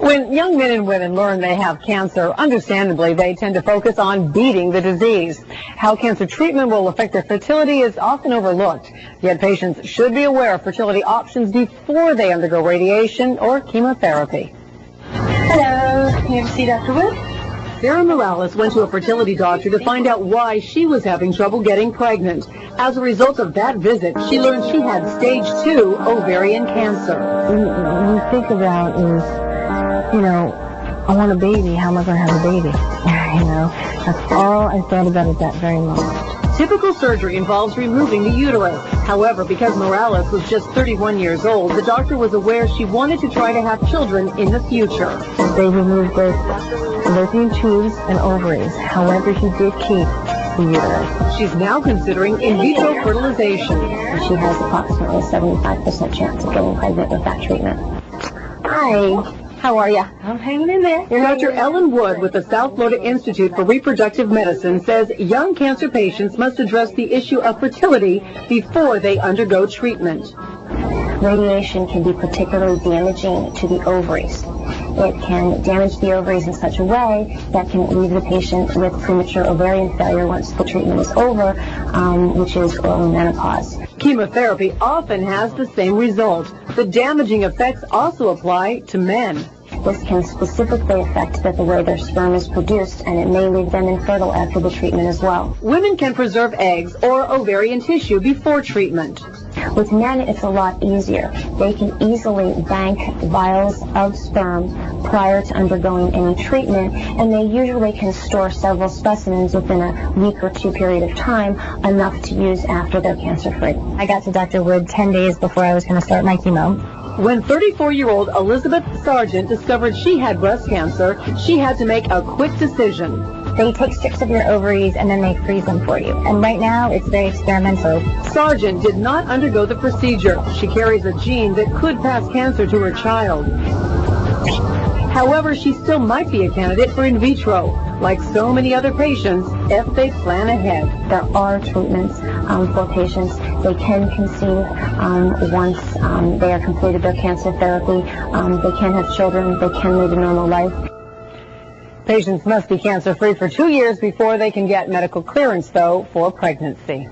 When young men and women learn they have cancer, understandably, they tend to focus on beating the disease. How cancer treatment will affect their fertility is often overlooked. Yet patients should be aware of fertility options before they undergo radiation or chemotherapy. Hello, here to see Dr. Wood. Sarah Morales went to a fertility doctor to find out why she was having trouble getting pregnant. As a result of that visit, she learned she had stage 2 ovarian cancer. What you think about is, I want a baby. How am I going to have a baby? That's all I thought about at that very moment. Typical surgery involves removing the uterus. However, because Morales was just 31 years old, the doctor was aware she wanted to try to have children in the future. They removed both fallopian tubes and ovaries. However, he did keep the uterus. She's now considering in vitro fertilization. She has approximately a 75% chance of getting pregnant with that treatment. Hi. How are you? I'm hanging in there. Dr. Ellen Wood with the South Florida Institute for Reproductive Medicine says young cancer patients must address the issue of fertility before they undergo treatment. Radiation can be particularly damaging to the ovaries. It can damage the ovaries in such a way that can leave the patient with premature ovarian failure once the treatment is over, which is early menopause. Chemotherapy often has the same result. The damaging effects also apply to men. This can specifically affect the way their sperm is produced, and it may leave them infertile after the treatment as well. Women can preserve eggs or ovarian tissue before treatment. With men, it's a lot easier. They can easily bank vials of sperm prior to undergoing any treatment, and they usually can store several specimens within a week or 2 period of time, enough to use after they're cancer-free. I got to Dr. Wood 10 days before I was going to start my chemo. When 34-year-old Elizabeth Sargent discovered she had breast cancer, she had to make a quick decision. They take strips of your ovaries and then they freeze them for you. And right now, it's very experimental. Sargent did not undergo the procedure. She carries a gene that could pass cancer to her child. However, she still might be a candidate for in vitro, like so many other patients, if they plan ahead. There are treatments for patients. They can conceive once they are completed their cancer therapy. They can have children. They can live a normal life. Patients must be cancer-free for 2 years before they can get medical clearance, though, for pregnancy.